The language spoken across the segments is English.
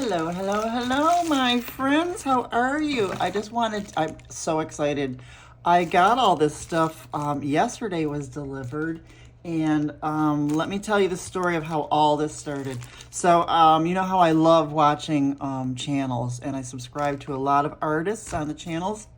Hello, hello, hello, my friends. How are you? I'm so excited. I got all this stuff yesterday was delivered. And let me tell you the story of how all this started. So, you know how I love watching channels, and I subscribe to a lot of artists on the channels.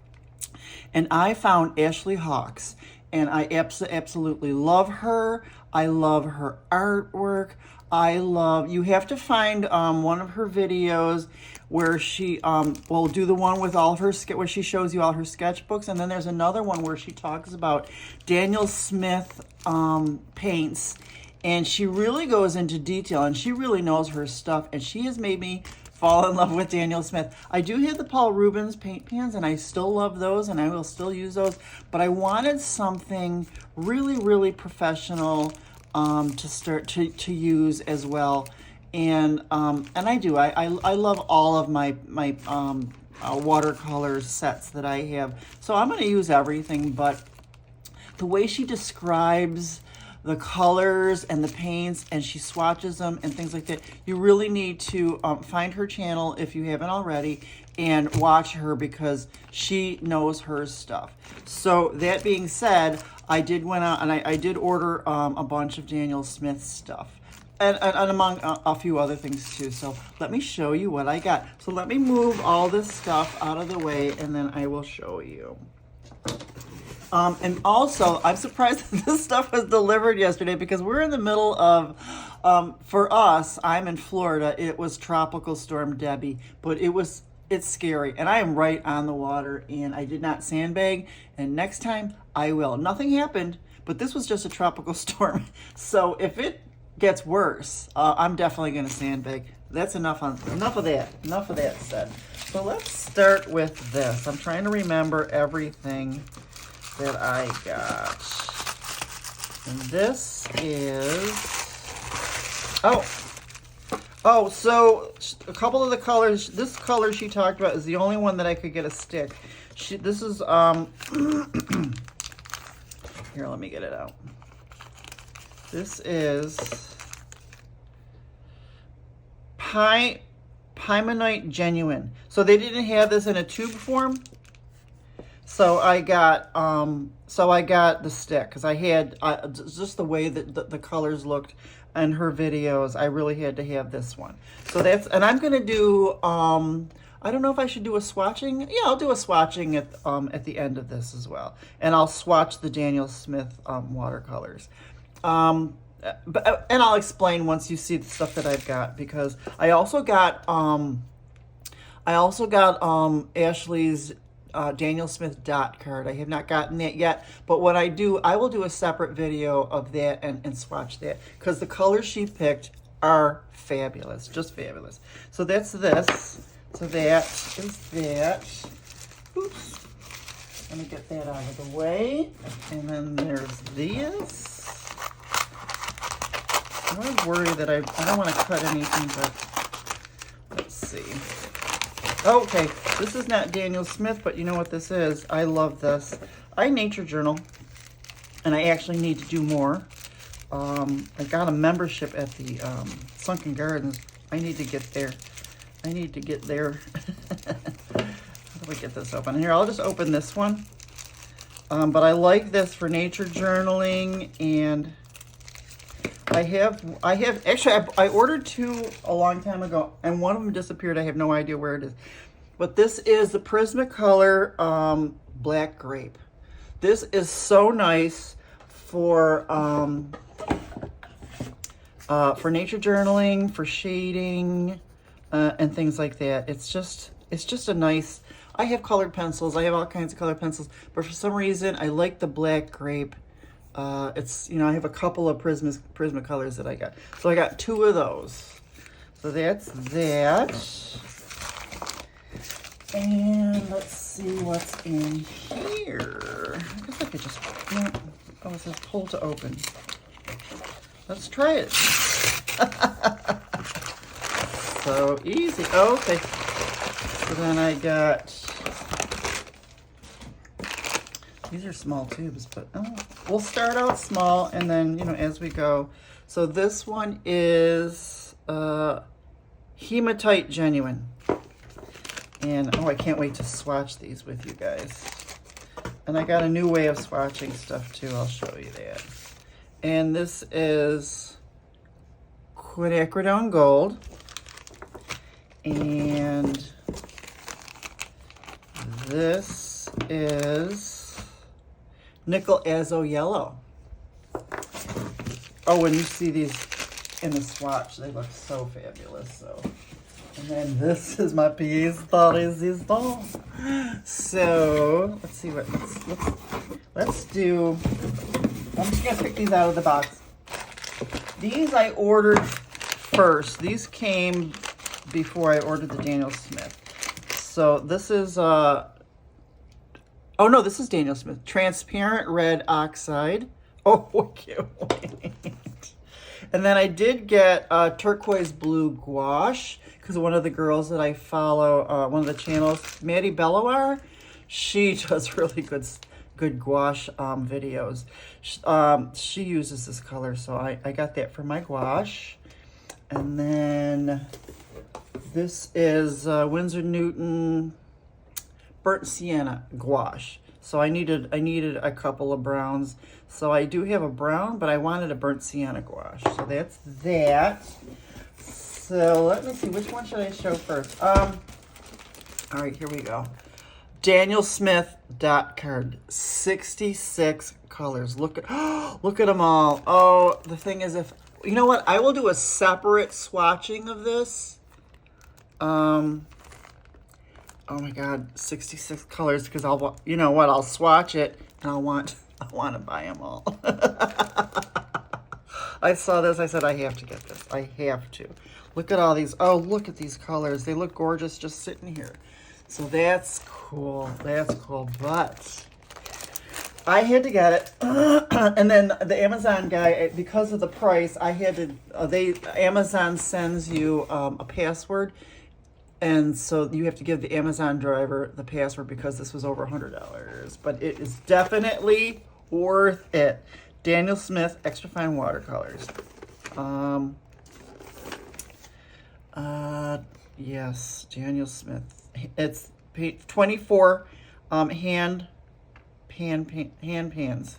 And I found Ashley Hawks, and I absolutely love her. I love her artwork. You have to find one of her videos where she will do the one with all her, where she shows you all her sketchbooks. And then there's another one where she talks about Daniel Smith paints. And she really goes into detail, and she really knows her stuff. And she has made me fall in love with Daniel Smith. I do have the Paul Rubens paint pans, and I still love those, and I will still use those. But I wanted something really, really professional to start to use as well. And I do. I love all of my watercolor sets that I have. So I'm going to use everything, but the way she describes the colors and the paints, and she swatches them and things like that, you really need to find her channel if you haven't already and watch her, because she knows her stuff. So that being said, I did went out and I did order a bunch of Daniel Smith stuff, and among a few other things too. So let me show you what I got. So let me move all this stuff out of the way, and then I will show you. And also, I'm surprised that this stuff was delivered yesterday, because we're in the middle of, for us, I'm in Florida, it was Tropical Storm Debbie, but it's scary. And I am right on the water, and I did not sandbag, and next time I will. Nothing happened, but this was just a tropical storm. So if it gets worse, I'm definitely going to sandbag. That's enough of that said. So let's start with this. I'm trying to remember everything that I got. And this is, so a couple of the colors, this color she talked about is the only one that I could get a stick. This is, here, let me get it out. This is Pymonite Genuine. So they didn't have this in a tube form. So I got the stick, because I had just the way that the colors looked in her videos. I really had to have this one. So and I'm gonna do. I don't know if I should do a swatching. Yeah, I'll do a swatching at the end of this as well, and I'll swatch the Daniel Smith watercolors. And I'll explain once you see the stuff that I've got, because I also got Ashley's Daniel Smith dot card. I have not gotten that yet, but what I will do a separate video of that and swatch that, because the colors she picked are fabulous, just fabulous. So that's this. So that is that. Oops. Let me get that out of the way. And then there's these. I'm always worried that I don't want to cut anything, but let's see. Okay, this is not Daniel Smith, but you know what this is? I love this. I nature journal, and I actually need to do more. I got a membership at the Sunken Gardens. I need to get there. How do we get this open? Here, I'll just open this one. But I like this for nature journaling, and I ordered two a long time ago, and one of them disappeared. I have no idea where it is. But this is the Prismacolor Black Grape. This is so nice for nature journaling, for shading, and things like that. It's just a nice. I have colored pencils. I have all kinds of colored pencils, but for some reason I like the Black Grape. It's, I have a couple of Prismacolors that I got. So I got two of those. So that's that. And let's see what's in here. I guess I could just, oh, it says pull to open. Let's try it. So easy. Okay. So then I got, these are small tubes, but we'll start out small, and then, as we go. So this one is Hematite Genuine. And, oh, I can't wait to swatch these with you guys. And I got a new way of swatching stuff, too. I'll show you that. And this is Quinacridone Gold. And this is Nickel Azo Yellow. Oh, when you see these in the swatch, they look so fabulous. So, and then this is my piece de resistance. So let's see what let's do. I'm just gonna pick these out of the box. These I ordered first. These came before I ordered the Daniel Smith. So this is oh no, this is Daniel Smith. Transparent Red Oxide. Oh, I can't wait. And then I did get Turquoise Blue Gouache, because one of the girls that I follow, one of the channels, Maddie Belloir, she does really good gouache videos. She uses this color, so I got that for my gouache. And then this is Winsor Newton Burnt Sienna Gouache. So I needed a couple of browns. So I do have a brown, but I wanted a burnt sienna gouache. So that's that. So let me see, which one should I show first? All right, here we go. Daniel Smith dot card, 66 colors. Look at them all. Oh, the thing is, if you know what, I will do a separate swatching of this. Oh my God, 66 colors, because you know what, I'll swatch it and I want to buy them all. I saw this, I said, I have to get this. I have to. Look at all these. Oh, look at these colors. They look gorgeous just sitting here. So that's cool. That's cool. But I had to get it. And then the Amazon guy, because of the price, I had to, Amazon sends you a password. And so you have to give the Amazon driver the password because this was over $100. But it is definitely worth it. Daniel Smith Extra Fine Watercolors. Yes, Daniel Smith. It's 24 hand pans.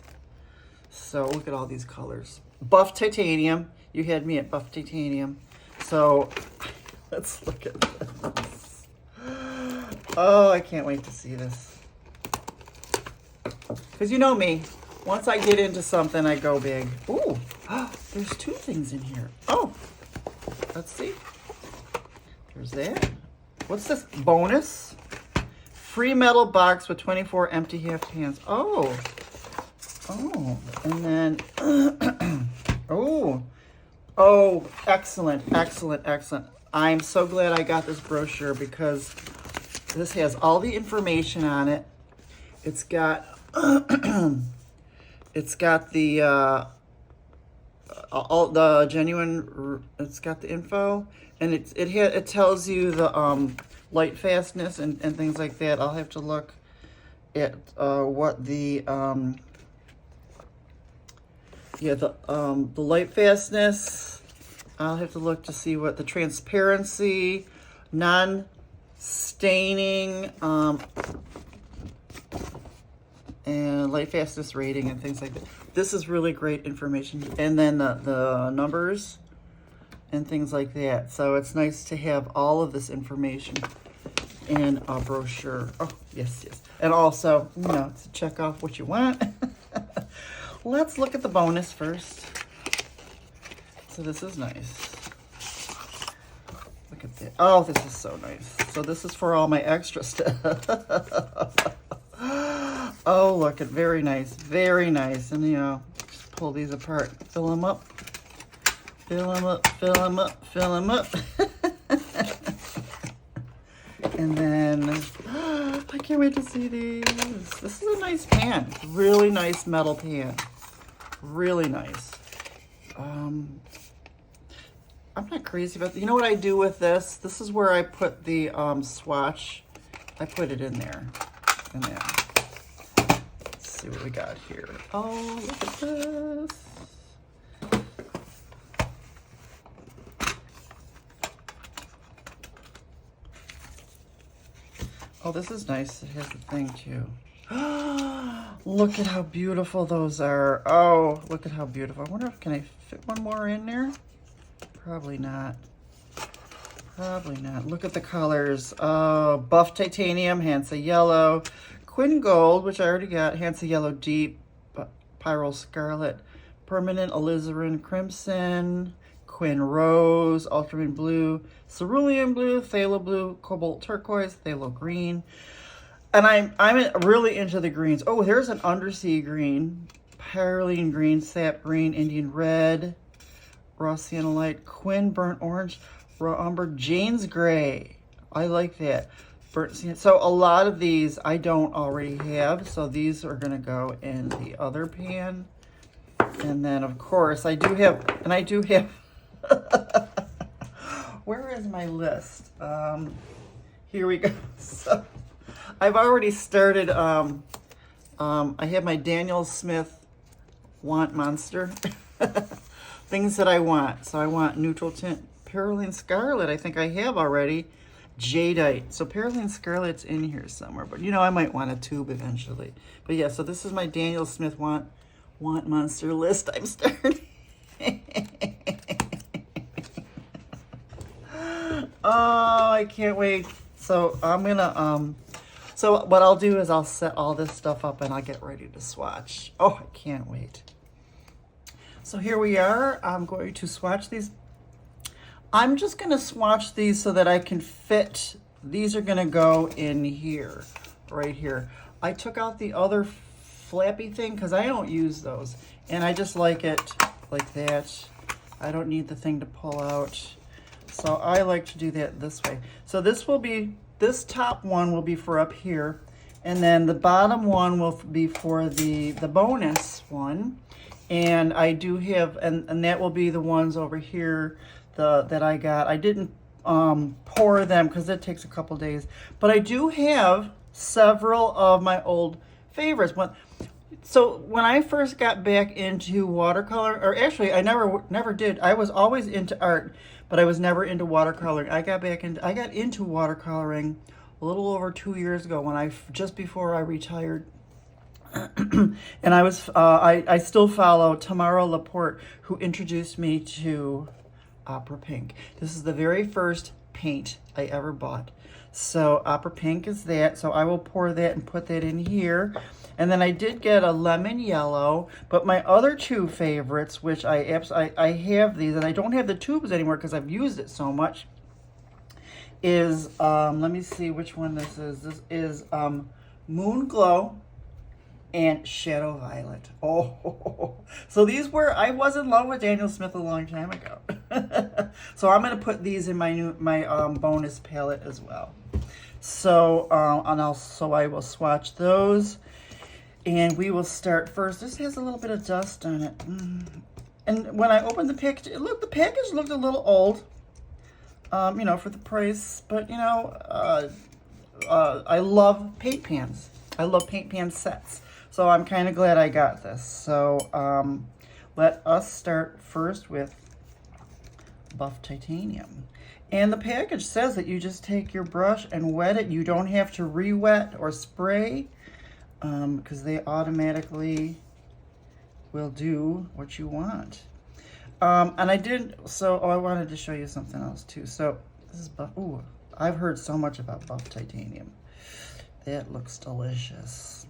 So look at all these colors. Buff Titanium. You had me at Buff Titanium. So let's look at this. Oh, I can't wait to see this. Because you know me. Once I get into something, I go big. Ooh, there's two things in here. Oh, let's see. There's that. What's this? Bonus. Free metal box with 24 empty half pans. Oh. Oh. And then, oh, excellent, excellent, excellent. I'm so glad I got this brochure because this has all the information on it. It's got, it's got the, all the genuine, it's got the info, and it tells you the light fastness and things like that. I'll have to look at what the light fastness. I'll have to look to see what the transparency, non-staining, and light fastness rating and things like that. This is really great information. And then the numbers and things like that. So it's nice to have all of this information in a brochure. Oh, yes, yes. And also, you know, to check off what you want. Let's look at the bonus first. So this is nice. Look at that. Oh, this is so nice. So this is for all my extra stuff. Oh, look, it's very nice. Very nice. And, you know, just pull these apart. Fill them up. Fill them up, fill them up, fill them up. And then, I can't wait to see these. This is a nice pan. Really nice metal pan. Really nice. I'm not crazy about, you know what I do with this? This is where I put the swatch. I put it in there. In there. Let's see what we got here. Oh, look at this. Oh, this is nice. It has the thing too. Look at how beautiful those are. Oh, look at how beautiful. I wonder if can I fit one more in there? Probably not. Probably not. Look at the colors. Oh, Buff Titanium, Hansa Yellow, Quin Gold, which I already got, Hansa Yellow Deep, Pyrrole Scarlet, Permanent Alizarin Crimson, Quin Rose, Ultramarine Blue, Cerulean Blue, Phthalo Blue, Cobalt Turquoise, Phthalo Green. And I'm really into the greens. Oh, here's an Undersea Green, Pyroline Green, Sap Green, Indian Red, Raw Sienna Light, Quin Burnt Orange, Raw Umber, Jane's Gray. I like that. Burnt Sienna. So a lot of these I don't already have. So these are going to go in the other pan. And then, of course, I do have, where is my list? Here we go. So I've already started, I have my Daniel Smith Want Monster. Things that I want. So I want neutral tint, Pyroline Scarlet, I think I have already. Jadeite. So Pyroline Scarlet's in here somewhere. But, you know, I might want a tube eventually. But, yeah, so this is my Daniel Smith Want Monster list I'm starting. Oh, I can't wait. So I'm gonna so what I'll do is I'll set all this stuff up and I'll get ready to swatch. Oh, I can't wait. So here we are. I'm going to swatch these. I'm just gonna swatch these so that I can fit. These are gonna go in here, right here. I took out the other flappy thing because I don't use those, and I just like it like that. I don't need the thing to pull out, so I like to do that this way. So this will be, this top one will be for up here, and then the bottom one will be for the bonus one. And I do have, and that will be the ones over here that I got. I didn't pour them because it takes a couple days, but I do have several of my old favorites. So when I first got back into watercolor, or actually I never did. I was always into art, but I was never into watercoloring. I got into watercoloring a little over 2 years ago when just before I retired. And I still follow Tamara Laporte, who introduced me to Opera Pink. This is the very first paint I ever bought. So Opera Pink is that. So I will pour that and put that in here. And then I did get a lemon yellow, but my other two favorites, which I have these, and I don't have the tubes anymore because I've used it so much, is, let me see which one this is. This is Moon Glow and Shadow Violet. Oh, so these were, I was in love with Daniel Smith a long time ago. So I'm going to put these in my bonus palette as well. So, I will swatch those. And we will start first. This has a little bit of dust on it. And when I opened the package, the package looked a little old, you know, for the price. But, you know, I love paint pans. I love paint pan sets. So I'm kind of glad I got this. So let us start first with Buff Titanium. And the package says that you just take your brush and wet it. You don't have to re-wet or spray, because they automatically will do what you want. And I did, so I wanted to show you something else too. So this is Buff, ooh, I've heard so much about Buff Titanium. That looks delicious.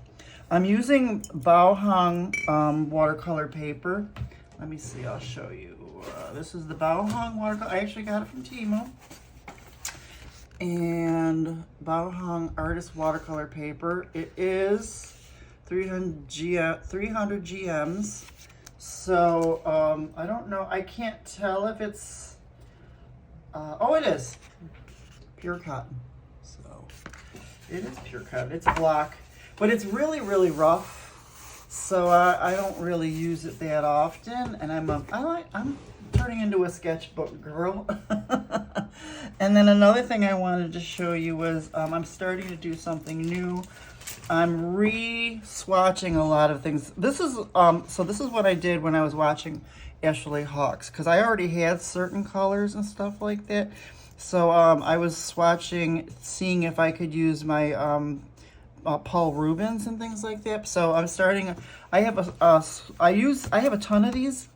I'm using Bao watercolor paper. Let me see, I'll show you. This is the Bao watercolor. I actually got it from Temu. And Bao Artist watercolor paper. It is 300 GMs. So I don't know. I can't tell if it's. Oh, it is pure cotton. So it is pure cotton. It's block, but it's really, really rough. So I don't really use it that often. And I'm turning into a sketchbook girl. And then another thing I wanted to show you was I'm starting to do something new. I'm re-swatching a lot of things. This is so this is what I did when I was watching Ashley Hawks, because I already had certain colors and stuff like that. So I was swatching, seeing if I could use my Paul Rubens and things like that. So I'm starting. I have I have a ton of these.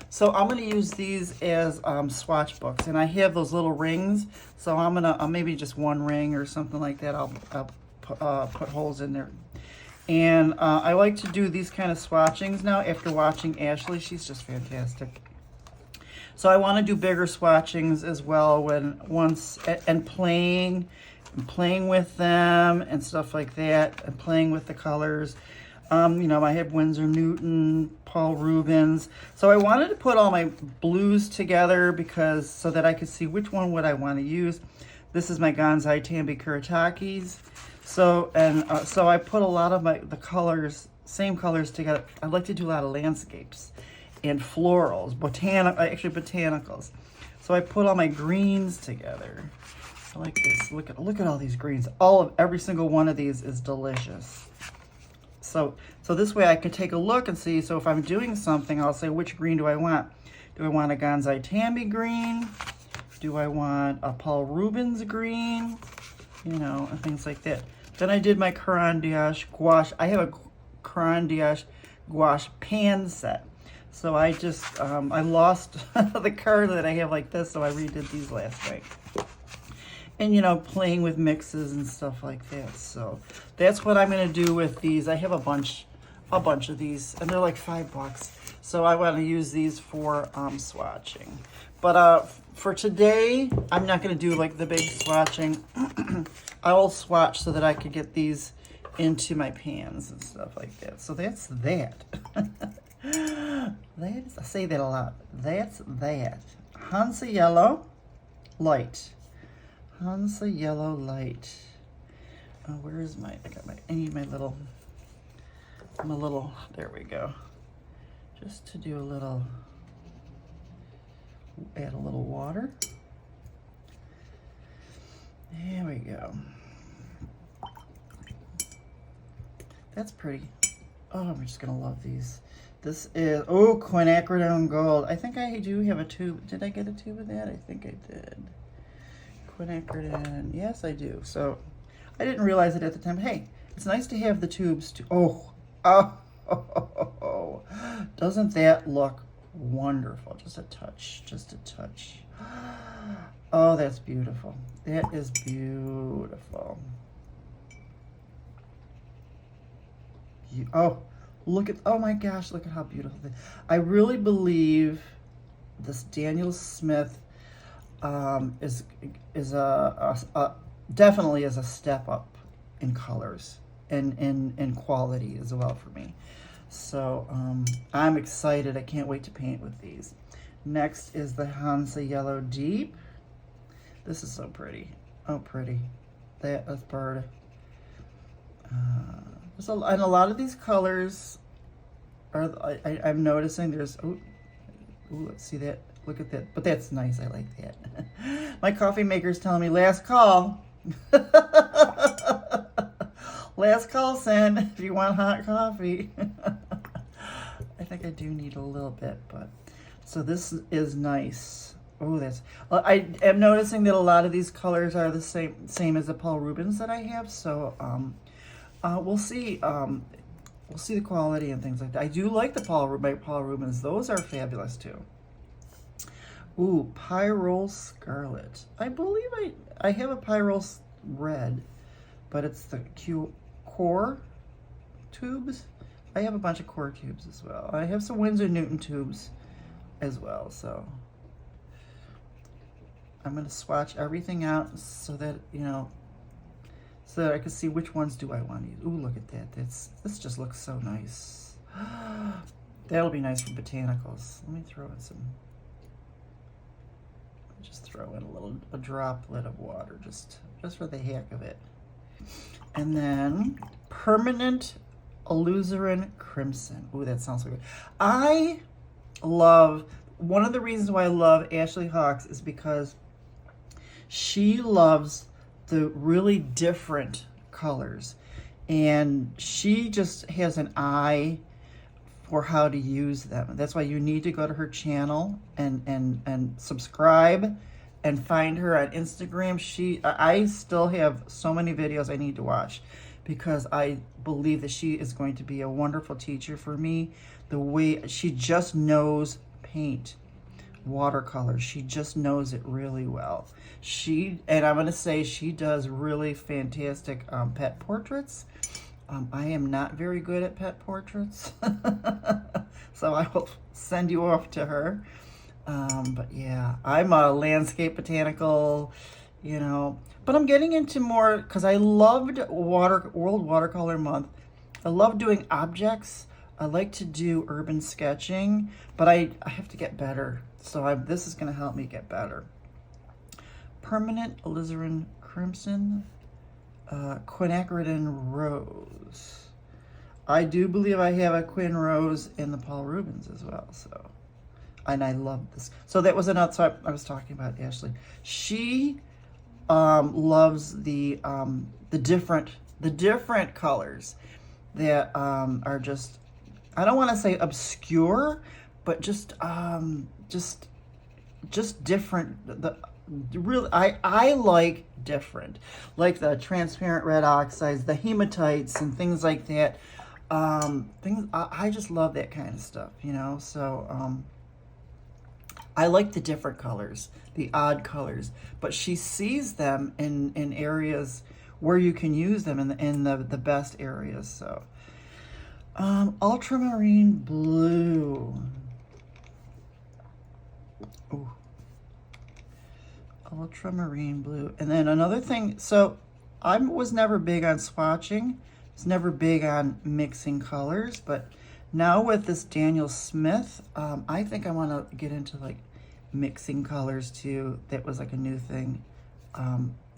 So I'm going to use these as swatch books, and I have those little rings. So I'm gonna maybe just one ring or something like that. I'll put holes in there. And I like to do these kind of swatchings now after watching Ashley. She's just fantastic. So I want to do bigger swatchings as well and playing with them and stuff like that, and playing with the colors. You know, I have Winsor Newton, Paul Rubens. So I wanted to put all my blues together so that I could see which one would I want to use. This is my Gansai Tambi Kuretakis. So I put a lot of the colors, same colors together. I like to do a lot of landscapes and florals, actually botanicals. So I put all my greens together. I like this. Look at all these greens. Every single one of these is delicious. So this way I can take a look and see. So if I'm doing something, I'll say, which green do I want? Do I want a Gansai Tambi green? Do I want a Paul Rubens green? You know, and things like that. Then I did my Caran d'Ache gouache. I have a Caran d'Ache gouache pan set. So I just, I lost the card that I have like this, so I redid these last night. And, you know, playing with mixes and stuff like that. So that's what I'm going to do with these. I have a bunch of these, and they're like $5. So I want to use these for swatching. But for today, I'm not going to do like the big swatching. I will swatch so that I could get these into my pans and stuff like that. So that's that. I say that a lot. That's that. Hansa Yellow Light. Hansa Yellow Light. Where is I need my little, there we go. Just to do add a little water. There we go. That's pretty. Oh, I'm just gonna love these. This is, quinacridone gold. I think I do have a tube. Did I get a tube of that? I think I did. Quinacridone, yes I do. So I didn't realize it at the time. Hey, it's nice to have the tubes too. Oh, doesn't that look wonderful? Just a touch. Oh, that's beautiful. That is beautiful. Oh my gosh, look at how beautiful. I really believe this Daniel Smith is definitely is a step up in colors and quality as well for me. So I'm excited. I can't wait to paint with these. Next is the Hansa Yellow Deep. This is so pretty. Oh, pretty. That's bird. And a lot of these colors are, I'm noticing there's, let's see that. Look at that. But that's nice. I like that. My coffee maker's telling me last call. Last call, Sen, if you want hot coffee. I think I do need a little bit, but so this is nice. Oh, that's, I am noticing that a lot of these colors are the same as the Paul Rubens that I have. So we'll see. We'll see the quality and things like that. I do like the Paul Rubens. Those are fabulous too. Ooh, Pyrrole Scarlet. I believe I have a Pyrrole Red, but it's the core tubes. I have a bunch of core tubes as well. I have some Winsor Newton tubes as well. So I'm going to swatch everything out so that, you know, so that I can see which ones do I want to use. Ooh, look at that. This just looks so nice. That'll be nice for botanicals. Let me throw in some. Just throw in a droplet of water, just for the heck of it. And then Permanent Alizarin Crimson. Ooh, that sounds so good. I love, one of the reasons why I love Ashley Hawks is because she loves the really different colors. And she just has an eye for how to use them. That's why you need to go to her channel and subscribe and find her on Instagram. I still have so many videos I need to watch because I believe that she is going to be a wonderful teacher for me. The way she just knows paint, watercolors, she just knows it really well. And I'm going to say she does really fantastic pet portraits. I am not very good at pet portraits, so I will send you off to her. But yeah, I'm a landscape botanical, you know, but I'm getting into more because I loved World Watercolor Month. I love doing objects. I like to do urban sketching, but I have to get better. So this is going to help me get better. Permanent Alizarin Crimson, Quinacridone Rose. I do believe I have a Quin Rose in the Paul Rubens as well. So, and I love this. So that was another. So I was talking about Ashley. She loves the different colors that are just, I don't want to say obscure, but just different. Really, I like different, like the transparent red oxides, the hematites, and things like that. I just love that kind of stuff, you know. So I like the different colors, the odd colors, but she sees them in areas where you can use them in the best areas. So ultramarine blue. Ooh. Ultramarine blue. And then another thing, so I was never big on swatching. I was never big on mixing colors, but now with this Daniel Smith, I think I want to get into like mixing colors too. That was like a new thing.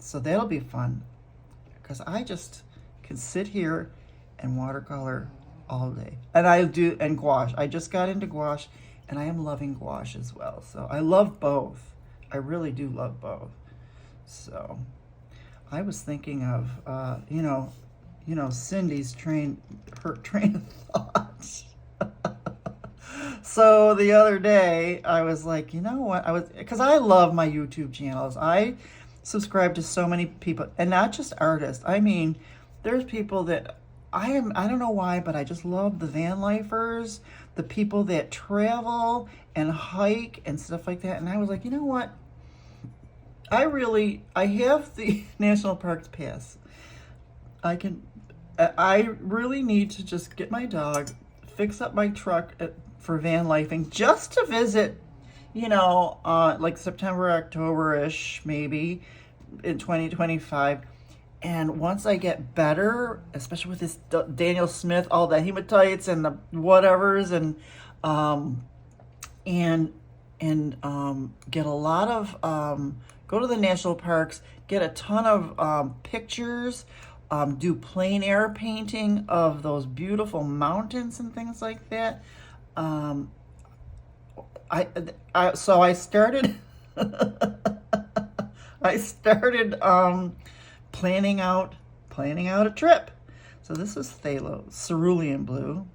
So that'll be fun because I just can sit here and watercolor all day. And gouache. I just got into gouache and I am loving gouache as well. So I love both. I really do love both. So I was thinking of, Cindy's train of thought. So the other day I was like, you know what? Because I love my YouTube channels. I subscribe to so many people, and not just artists. I mean, there's people that I don't know why, but I just love the van lifers, the people that travel and hike and stuff like that. And I was like, you know what? I have the National Parks Pass. I really need to just get my dog, fix up my truck for van lifing, just to visit, like September, October-ish, maybe in 2025. And once I get better, especially with this Daniel Smith, all the hematites and the whatevers, and get a lot of, go to the national parks, get a ton of pictures, do plein air painting of those beautiful mountains and things like that. So I started, planning out a trip. So this is phthalo, cerulean blue.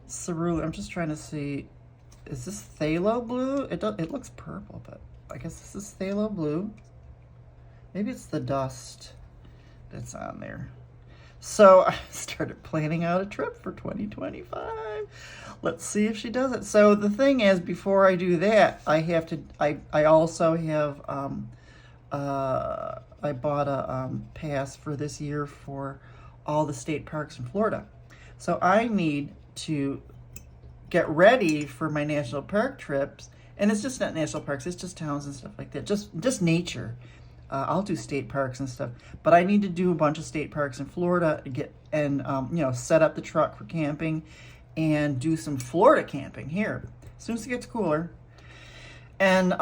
Cerulean, I'm just trying to see, is this phthalo blue? It looks purple, but I guess this is phthalo blue. Maybe it's the dust that's on there. So I started planning out a trip for 2025. Let's see if she does it. So the thing is, before I do that, I also have, I bought a pass for this year for all the state parks in Florida. So I need to get ready for my national park trips. And it's just not national parks, it's just towns and stuff like that. Just nature. I'll do state parks and stuff, but I need to do a bunch of state parks in Florida and set up the truck for camping and do some Florida camping here as soon as it gets cooler, and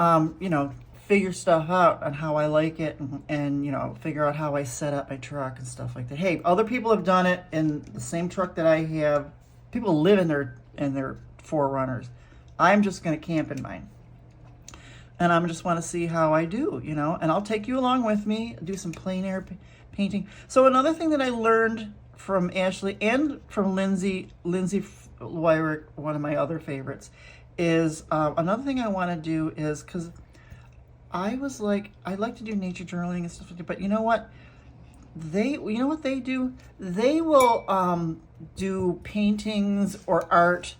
figure stuff out on how I like it, and figure out how I set up my truck and stuff like that. Hey, other people have done it in the same truck that I have. People live in their 4Runners. I'm just going to camp in mine. And I just want to see how I do, and I'll take you along with me, do some plein air painting. So another thing that I learned from Ashley and from Lindsay Wyrick, one of my other favorites, is another thing I want to do is, because I was like, I like to do nature journaling and stuff like that, but you know what? You know what they do? They will do paintings or art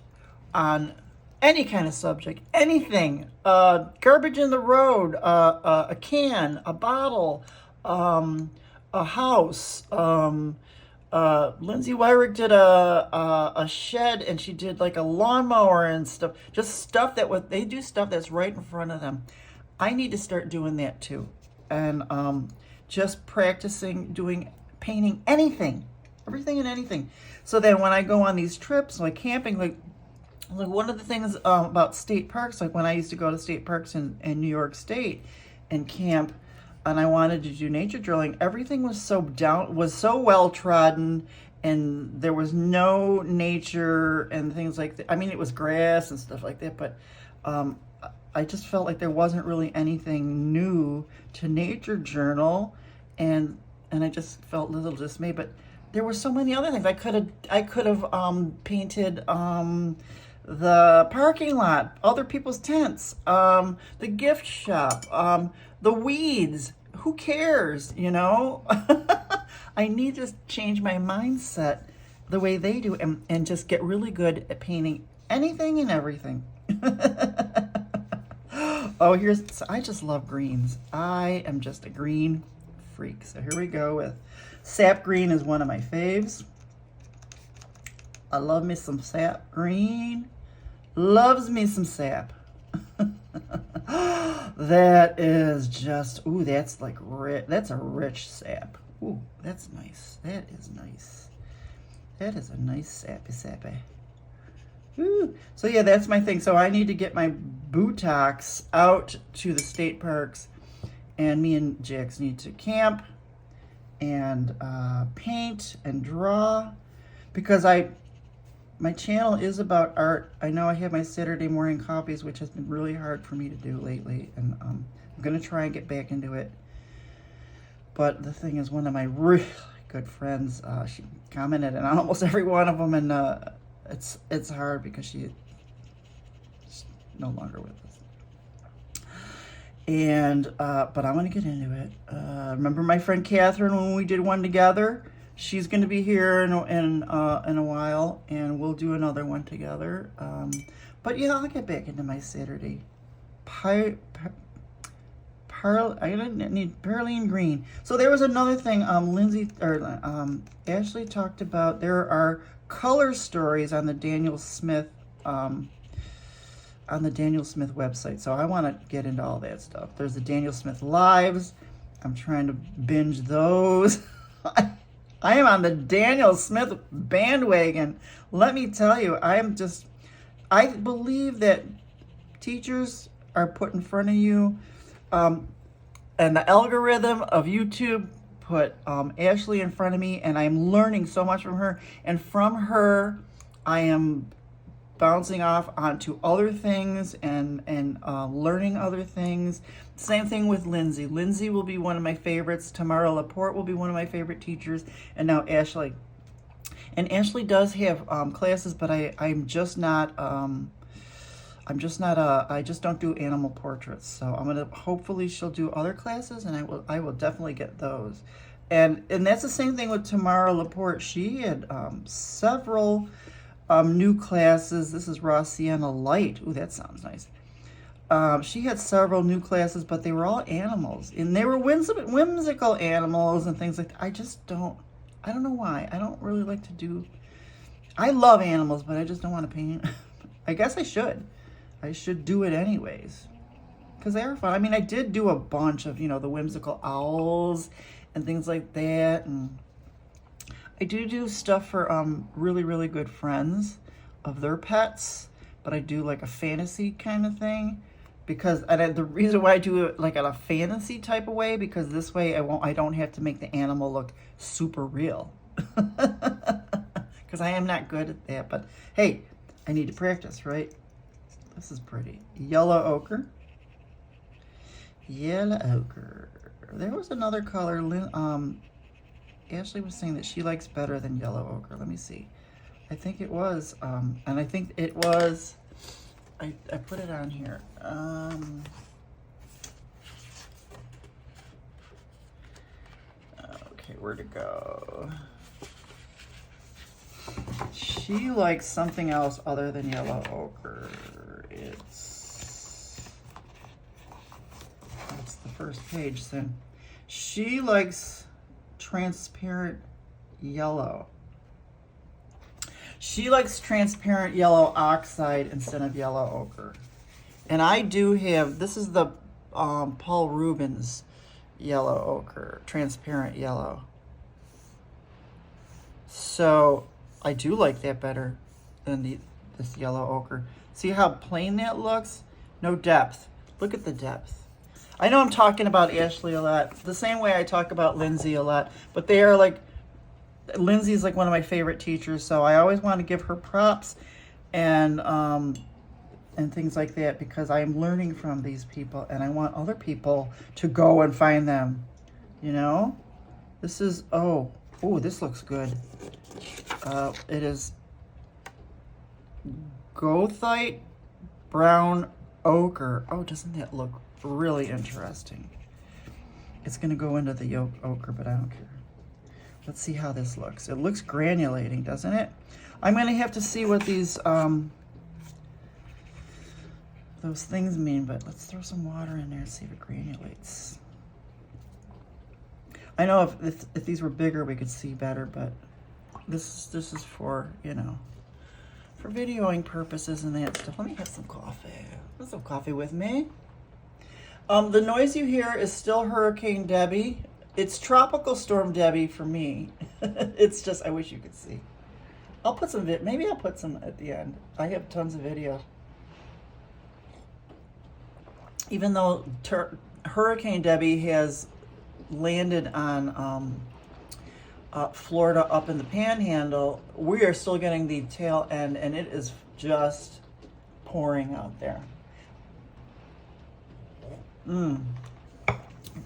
on any kind of subject, anything, garbage in the road, a can, a bottle, a house. Lindsay Wyrick did a shed, and she did like a lawnmower and stuff. Just stuff that they do stuff that's right in front of them. I need to start doing that too, and just practicing painting anything, everything and anything. So then when I go on these trips, like camping, like one of the things about state parks, like when I used to go to state parks in New York State and camp, and I wanted to do nature drilling, everything was so well trodden, and there was no nature and things like that. I mean, it was grass and stuff like that, but I just felt like there wasn't really anything new to nature journal, and I just felt a little dismayed. But there were so many other things I could have painted. The parking lot, other people's tents, the gift shop, the weeds. Who cares, you know? I need to change my mindset the way they do, and just get really good at painting anything and everything. Oh, I just love greens. I am just a green freak. So here we go with sap green is one of my faves. I love me some sap green. Loves me some sap. That is just, ooh, that's like rich. That's a rich sap. Ooh, that's nice. That is nice. That is a nice sappy. Ooh. So yeah, that's my thing. So I need to get my buttocks out to the state parks, and me and Jax need to camp and paint and draw, because my channel is about art. I know I have my Saturday morning copies, which has been really hard for me to do lately, and I'm going to try and get back into it. But the thing is, one of my really good friends, she commented on almost every one of them, and it's hard because she's no longer with us. And but I'm going to get into it. Remember my friend Catherine when we did one together? She's going to be here in a while, and we'll do another one together. But yeah, I'll get back into my Saturday. I need Perylene green. So there was another thing. Ashley talked about. There are color stories on the Daniel Smith website. So I want to get into all that stuff. There's the Daniel Smith lives. I'm trying to binge those. I am on the Daniel Smith bandwagon. Let me tell you, I believe that teachers are put in front of you, and the algorithm of YouTube put Ashley in front of me, and I'm learning so much from her. And from her, I am bouncing off onto other things and learning other things. Same thing with Lindsay. Lindsay will be one of my favorites. Tamara Laporte will be one of my favorite teachers. And now Ashley. And Ashley does have classes, but I just don't do animal portraits. So I'm gonna, hopefully she'll do other classes, and I will definitely get those. And that's the same thing with Tamara Laporte. She had several new classes. This is Raw Sienna Light. Ooh, that sounds nice. She had several new classes, but they were all animals, and they were whimsical animals and things like that. I don't know why. I don't really like to do, I love animals, but I just don't want to paint. I guess I should. I should do it anyways, because they are fun. I mean, I did do a bunch of, the whimsical owls and things like that, and I do stuff for really, really good friends of their pets, but I do like a fantasy kind of thing, because the reason why I do it like in a fantasy type of way, because this way I don't have to make the animal look super real, because I am not good at that. But hey, I need to practice, right? This is pretty. Yellow ochre. There was another color Ashley was saying that she likes better than yellow ochre. Let me see. I think it was, and I think it was, I put it on here. Okay, where'd it go? She likes something else other than yellow ochre. It's the first page then. She likes transparent yellow. She likes transparent yellow oxide instead of yellow ochre. And I do have, this is the Paul Rubens yellow ochre, transparent yellow. So I do like that better than this yellow ochre. See how plain that looks? No depth. Look at the depth. I know I'm talking about Ashley a lot, the same way I talk about Lindsay a lot, but they are like, Lindsay's like one of my favorite teachers, so I always want to give her props and things like that, because I am learning from these people and I want other people to go and find them. You know, this is, oh, this looks good. It is Goethite brown ochre. Oh, doesn't that look really interesting? It's going to go into the yolk ochre, but I don't care. Let's see how this looks. It looks granulating, doesn't it? I'm going to have to see what these those things mean, but let's throw some water in there and see if it granulates. I know if these were bigger, we could see better, but this is for, you know, for videoing purposes and that stuff. Let me have some coffee. Have some coffee with me. The noise you hear is still Hurricane Debbie. It's Tropical Storm Debbie for me. It's just, I wish you could see. I'll put some, maybe I'll put some at the end. I have tons of video. Even though Hurricane Debbie has landed on Florida up in the Panhandle, we are still getting the tail end, and it is just pouring out there.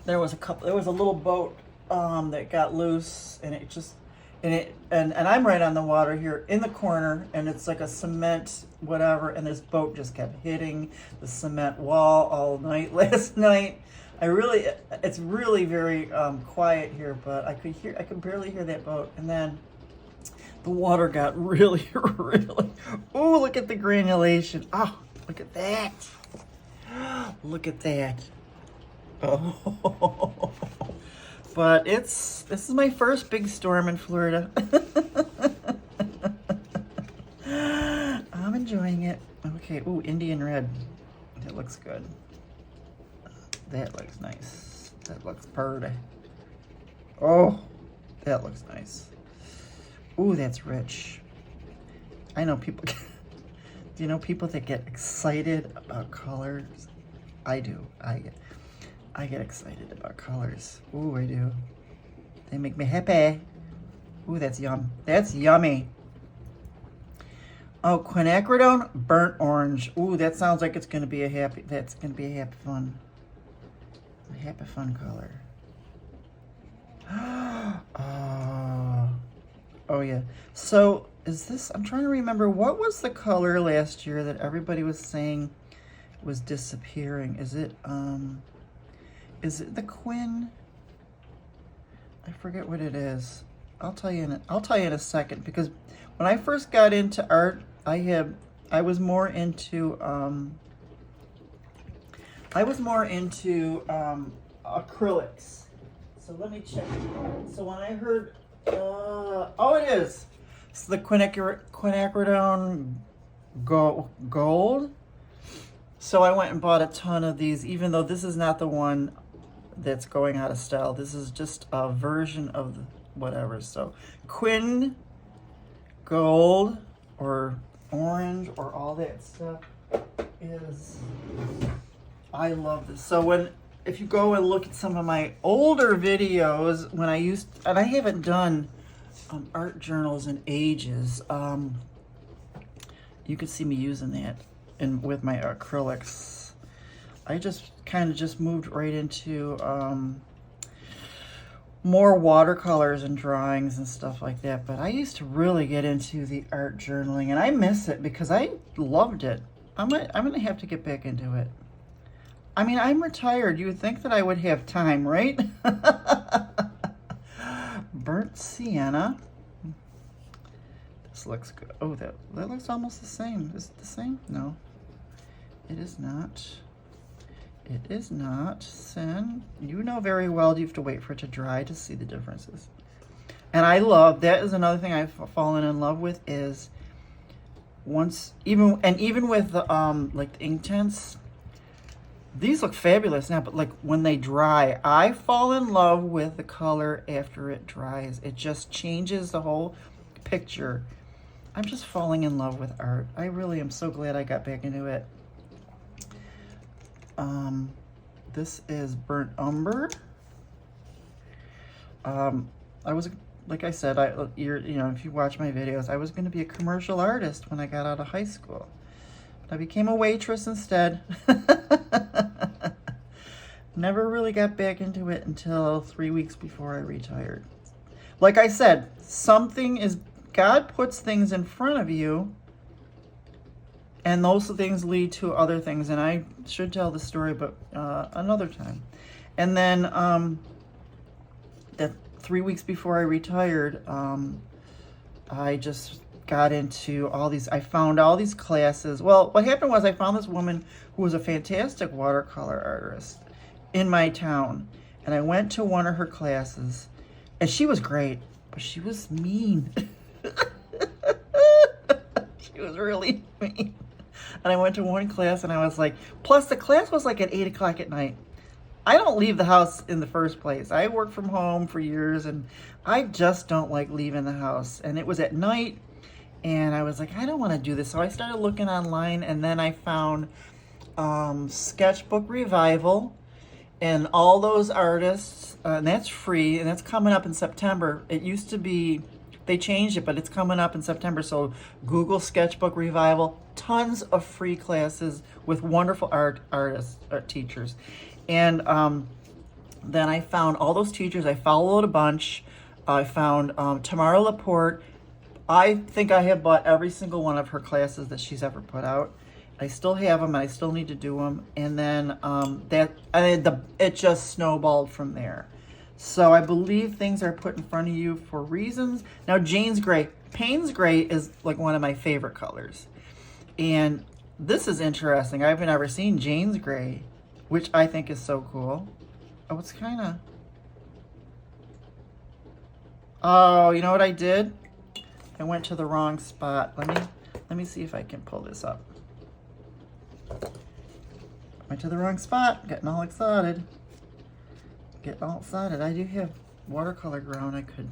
There was a little boat that got loose, and it just, and I'm right on the water here in the corner, and it's like a cement whatever, and this boat just kept hitting the cement wall all night last night. It's really very quiet here, but I could barely hear that boat. And then the water got really, really, oh, look at the granulation. Oh, look at that. Look at that. Oh, but this is my first big storm in Florida. I'm enjoying it. Okay, ooh, Indian red. That looks good. That looks nice. That looks pretty. Oh, that looks nice. Ooh, that's rich. I know people, do you know people that get excited about colors? I do. I get excited about colors. Ooh, I do. They make me happy. Ooh, that's yum. That's yummy. Oh, quinacridone burnt orange. Ooh, that sounds like it's gonna be a happy fun. A happy fun color. Oh yeah. So is this, I'm trying to remember, what was the color last year that everybody was saying was disappearing? Is it the Quin? I forget what it is. I'll tell you in a second, because when I first got into art, I was more into acrylics. So let me check. So when I heard, oh, it is. It's the quinacridone gold. So I went and bought a ton of these, even though this is not the one that's going out of style. This is just a version of the whatever. So Quin gold or orange or all that stuff is, I love this. So if you go and look at some of my older videos, when I haven't done art journals in ages, you could see me using that with my acrylics. I just kind of moved right into more watercolors and drawings and stuff like that, but I used to really get into the art journaling, and I miss it because I loved it. I'm gonna have to get back into it. I mean, I'm retired. You would think that I would have time, right? Burnt sienna. This looks good. Oh, that looks almost the same. Is it the same? No, it is not. It is not. Sin. You know very well you have to wait for it to dry to see the differences. And I love, that is another thing I've fallen in love with, is once, even with the, like the Inktense, these look fabulous now, but like when they dry, I fall in love with the color after it dries. It just changes the whole picture. I'm just falling in love with art. I really am so glad I got back into it. This is Burnt Umber. I was, like I said, you know, if you watch my videos, I was going to be a commercial artist when I got out of high school. But I became a waitress instead. Never really got back into it until 3 weeks before I retired. Like I said, God puts things in front of you, and those things lead to other things. And I should tell the story, but another time. And then that 3 weeks before I retired, I just got into all these, I found all these classes. Well, what happened was I found this woman who was a fantastic watercolor artist in my town. And I went to one of her classes, and she was great, but she was mean. She was really mean. And I went to one class, and I was like, plus the class was like at 8 o'clock at night. I don't leave the house in the first place. I worked from home for years, and I just don't like leaving the house. And it was at night, and I was like, I don't want to do this. So I started looking online, and then I found Sketchbook Revival and all those artists, and that's free, and that's coming up in September. It used to be, they changed it, but it's coming up in September. So Google Sketchbook Revival, tons of free classes with wonderful art teachers. And then I found all those teachers. I followed a bunch. I found Tamara Laporte. I think I have bought every single one of her classes that she's ever put out. I still have them, and I still need to do them. And then it just snowballed from there. So I believe things are put in front of you for reasons. Now, Jane's Gray. Payne's Gray is like one of my favorite colors. And this is interesting. I've never seen Jane's Gray, which I think is so cool. Oh, it's kind of... Oh, you know what I did? I went to the wrong spot. Let me see if I can pull this up. Went to the wrong spot. Getting all excited. I do have watercolor ground I could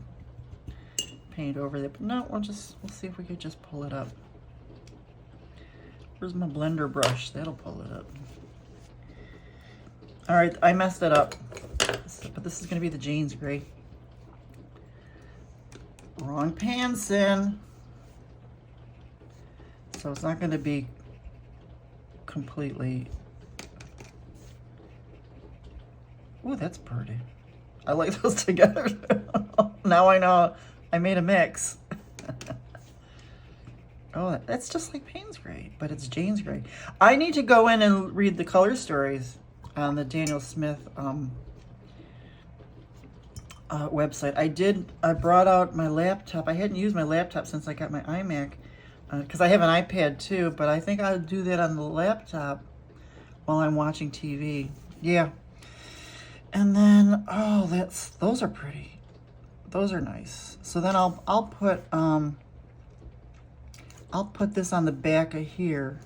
paint over there, but no, we'll see if we could just pull it up. Where's my blender brush? That'll pull it up. All right, I messed it up, but this is going to be the Jane's Gray. Wrong pants in. So it's not going to be completely... Ooh, that's pretty. I like those together. Now I know I made a mix. Oh, that's just like Payne's Gray, but it's Jane's Gray. I need to go in and read the color stories on the Daniel Smith website. I brought out my laptop. I hadn't used my laptop since I got my iMac, because I have an iPad too, but I think I'll do that on the laptop while I'm watching TV. Yeah. And then, oh, those are pretty. Those are nice. So then I'll put this on the back of here.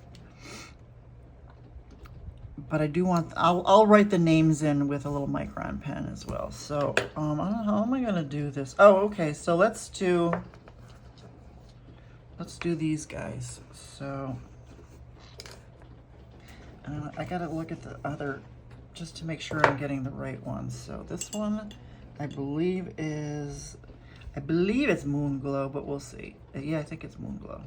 But I do want, I'll write the names in with a little Micron pen as well. So, I don't know, how am I gonna do this? Oh, okay, so let's do these guys. So, I gotta look at the other, just to make sure I'm getting the right ones. So this one, I believe it's Moon Glow, but we'll see. Yeah, I think it's Moon Glow.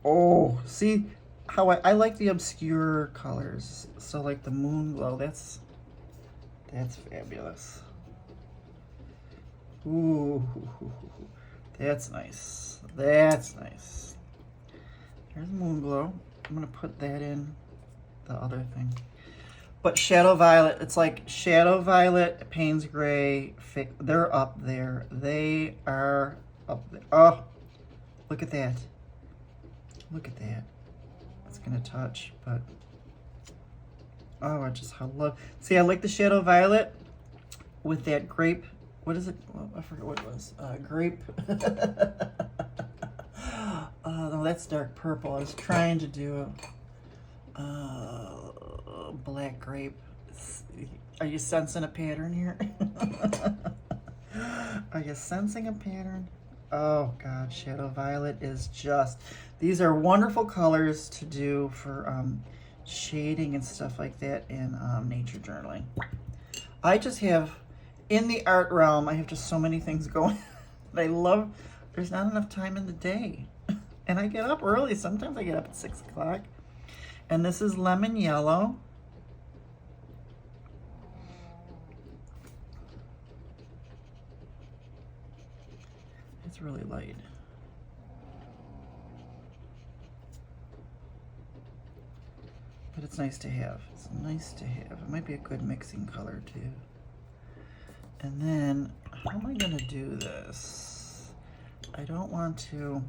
Oh, see how I like the obscure colors. So like the Moon Glow, That's fabulous. Ooh, that's nice. That's nice. There's Moon Glow. I'm gonna put that in the other thing. But Shadow Violet, it's like Shadow Violet, Payne's Gray, they're up there. They are up there. Oh, look at that. Look at that. It's gonna touch, but oh, I just love. See, I like the Shadow Violet with that grape. What is it? Well, I forget what it was. Grape. No, that's dark purple. I was trying to do a black grape. Are you sensing a pattern here? Are you sensing a pattern? Oh God, Shadow Violet is just, these are wonderful colors to do for shading and stuff like that in nature journaling. I just have, in the art realm, I have just so many things going. I love, there's not enough time in the day. And I get up early. Sometimes I get up at 6 o'clock. And this is Lemon Yellow. It's really light. But it's nice to have. It's nice to have. It might be a good mixing color too. And then, how am I gonna do this? I don't want to,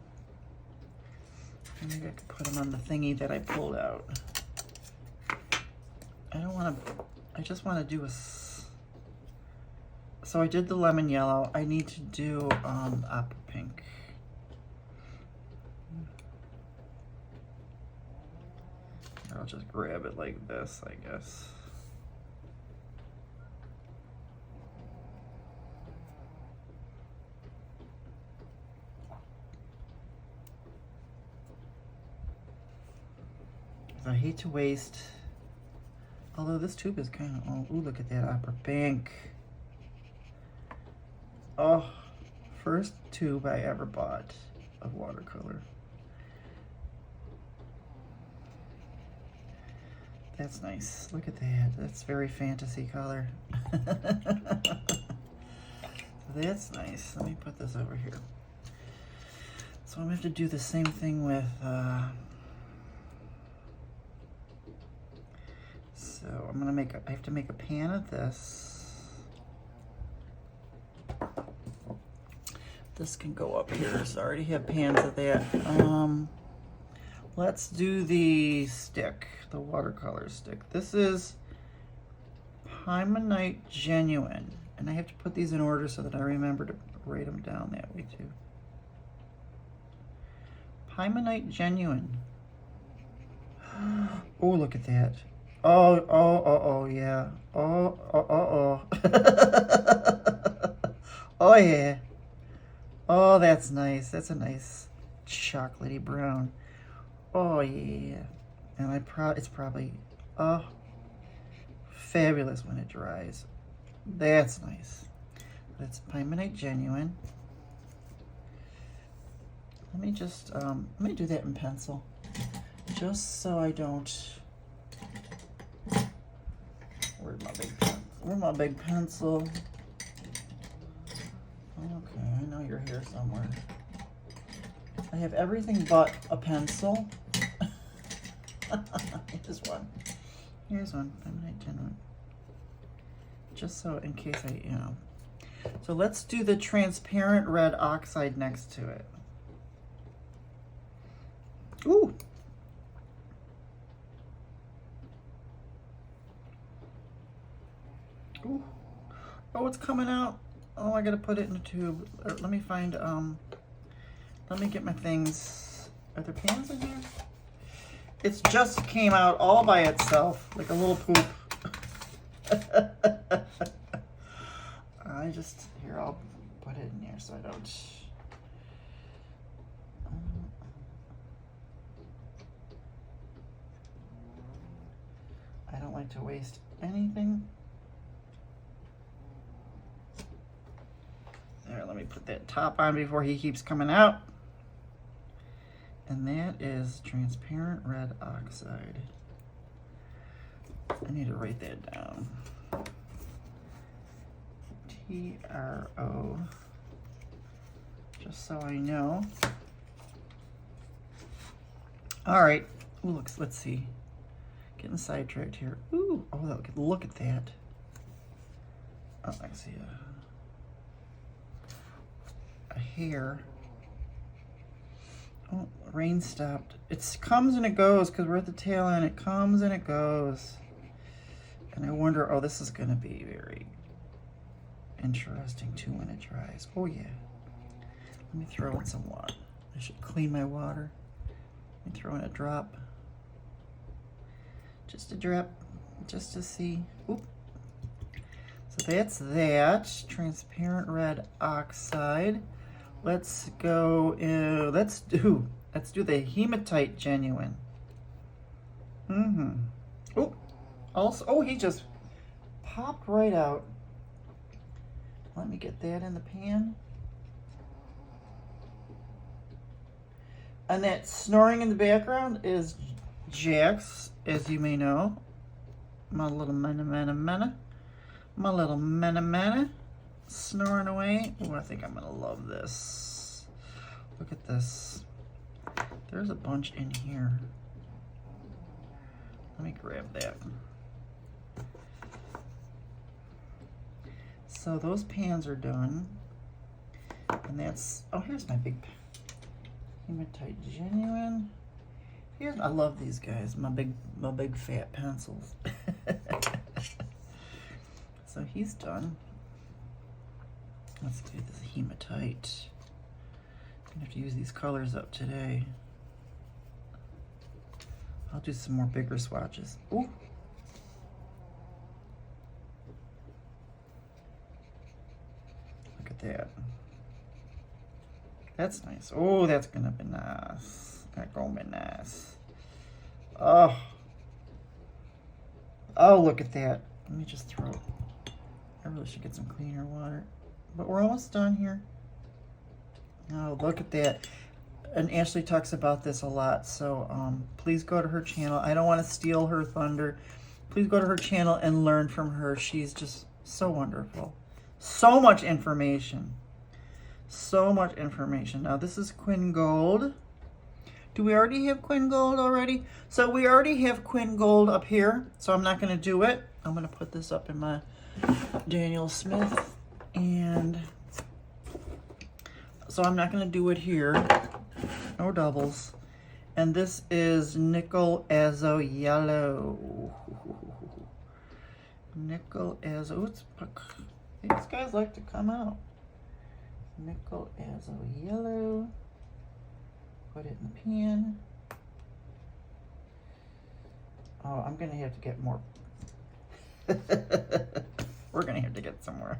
maybe I could put them on the thingy that I pulled out. I don't want to, I just want to do a, so I did the Lemon Yellow. I need to do Opera Pink. I'll just grab it like this, I guess. I hate to waste, although this tube is kind of, oh, ooh, look at that Opera Pink. Oh, first tube I ever bought of watercolor. That's nice. Look at that. That's very fantasy color. That's nice. Let me put this over here. So I'm gonna have to do the same thing with so I'm gonna make I have to make a pan of this. This can go up here. So I already have pans of that. Let's do the stick, the watercolor stick. This is Hymenite Genuine, and I have to put these in order so that I remember to write them down that way too. Hymenite Genuine. Oh, look at that. Oh, yeah. Oh. Oh, yeah. Oh, that's nice. That's a nice chocolatey brown. Oh, yeah. And it's probably, oh, fabulous when it dries. That's nice. That's Hymenite Genuine. Let me just, let me do that in pencil. Just so I don't, where's my big pencil? Okay, I know you're here somewhere. I have everything but a pencil. Here's one, Hymenite Genuine. Just so in case I, you know. So let's do the transparent red oxide next to it. Ooh. Ooh. Oh, it's coming out. Oh, I gotta put it in a tube. Let me find, let me get my things. Are there pans in here? It just came out all by itself, like a little poop. Here, I'll put it in here so I don't. I don't like to waste anything. There, let me put that top on before he keeps coming out. And that is transparent red oxide. I need to write that down. P-R-O. Just so I know. All right. Ooh, let's see. Getting sidetracked here. Ooh, oh, look at that. Oh, I see a hair. Oh, rain stopped. It comes and it goes because we're at the tail end. It comes and it goes. And I wonder, oh, this is going to be very interesting too when it dries. Oh, yeah. Let me throw in some water. I should clean my water. Let me throw in a drop. Just a drop, just to see. Oop. So that's that. Transparent red oxide. Let's go, let's do the hematite genuine. Oh, also, oh, he just popped right out. Let me get that in the pan. And that snoring in the background is Jax, as you may know. My little mana. My little mana. Snoring away. Oh, I think I'm gonna love this. Look at this. There's a bunch in here. Let me grab that. So those pans are done. And that's, oh, here's my big hematite genuine. I love these guys, my big fat pencils. So he's done. Let's do this hematite. I'm gonna have to use these colors up today. I'll do some more bigger swatches. Ooh. Look at that. That's nice. Oh, that's gonna be nice. That's gonna be nice. Oh. Oh, look at that. Let me just throw. I really should get some cleaner water. But we're almost done here. Oh, look at that. And Ashley talks about this a lot. So please go to her channel. I don't want to steal her thunder. Please go to her channel and learn from her. She's just so wonderful. So much information. So much information. Now this is Quinn Gold. Do we already have Quinn Gold already? So we already have Quinn Gold up here. So I'm not going to do it. I'm going to put this up in my Daniel Smith. And so I'm not going to do it here. No doubles. And this is Nickel Azo Yellow. Nickel Azo. These guys like to come out. Nickel Azo Yellow. Put it in the pan. Oh, I'm going to have to get more. We're going to have to get some more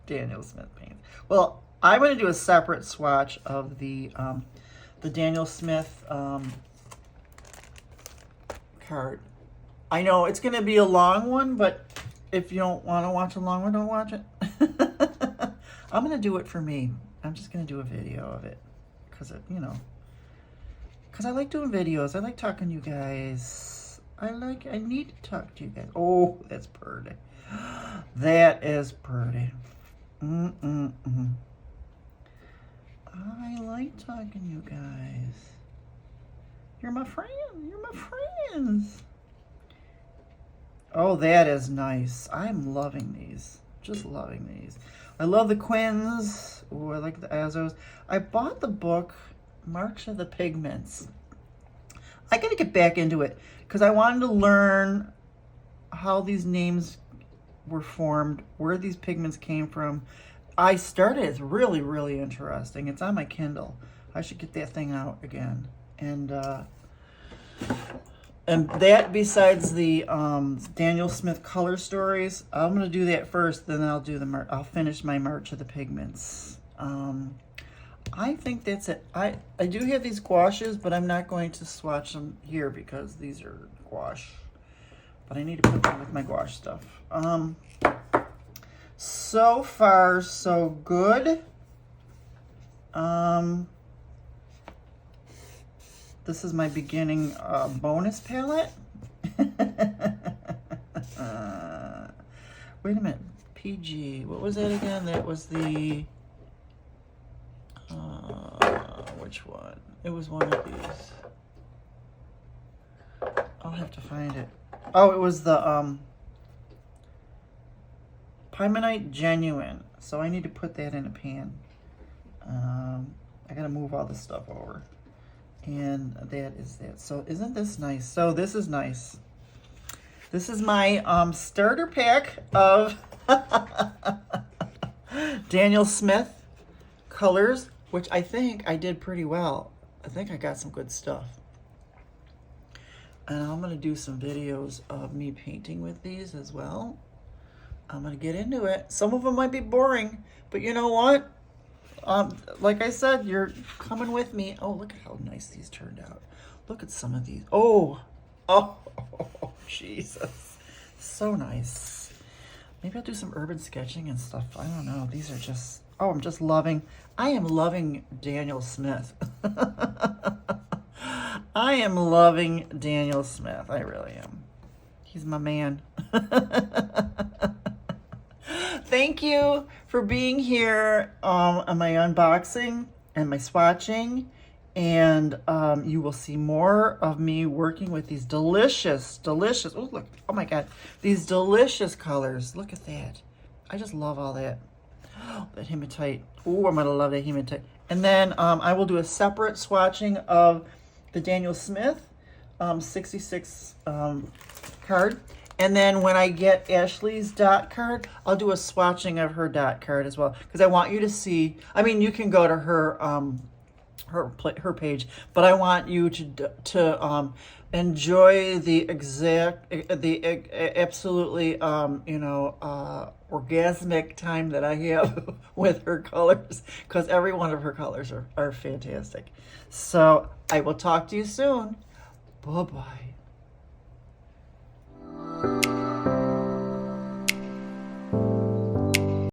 Daniel Smith paints. Well, I'm going to do a separate swatch of the Daniel Smith card. I know it's going to be a long one, but if you don't want to watch a long one, don't watch it. I'm going to do it for me. I'm just going to do a video of it. Because I like doing videos. I like talking to you guys. I need to talk to you guys. Oh, that's pretty. That is pretty. I like talking to you guys. You're my friend. You're my friends. Oh, that is nice. I'm loving these. Just loving these. I love the Quins. Oh, I like the Azos. I bought the book, March of the Pigments. I gotta get back into it because I wanted to learn how these names were formed, where these pigments came from. I started, it's really, really interesting. It's on my Kindle. I should get that thing out again. And that, besides the Daniel Smith color stories, I'm gonna do that first. Then I'll do I'll finish my March of the Pigments. I think that's it. I do have these gouaches, but I'm not going to swatch them here because these are gouache. But I need to put them with my gouache stuff. So far, so good. This is my beginning bonus palette. Wait a minute. PG. What was that again? That was the, which one? It was one of these. I'll have to find it. Oh, it was the Pimonite Genuine. So I need to put that in a pan. I gotta move all this stuff over. And that is that. So isn't this nice? So this is nice. This is my starter pack of Daniel Smith colors, which I think I did pretty well. I think I got some good stuff. And I'm going to do some videos of me painting with these as well. I'm going to get into it. Some of them might be boring, but you know what? Like I said, you're coming with me. Oh, look at how nice these turned out. Look at some of these. Oh, Jesus. So nice. Maybe I'll do some urban sketching and stuff. I don't know. These are just, oh, I'm just loving. I am loving Daniel Smith. I am loving Daniel Smith. I really am. He's my man. Thank you for being here on my unboxing and my swatching. And you will see more of me working with these delicious, oh, look, oh my God, these delicious colors. Look at that. I just love all that. Oh, that hematite. Oh, I'm going to love that hematite. And then I will do a separate swatching of the Daniel Smith 66 card. And then when I get Ashley's dot card, I'll do a swatching of her dot card as well. Because I want you to see, I mean, you can go to her her page, but I want you to enjoy the absolutely you know, orgasmic time that I have with her colors, because every one of her colors are fantastic. So I will talk to you soon. Bye-bye.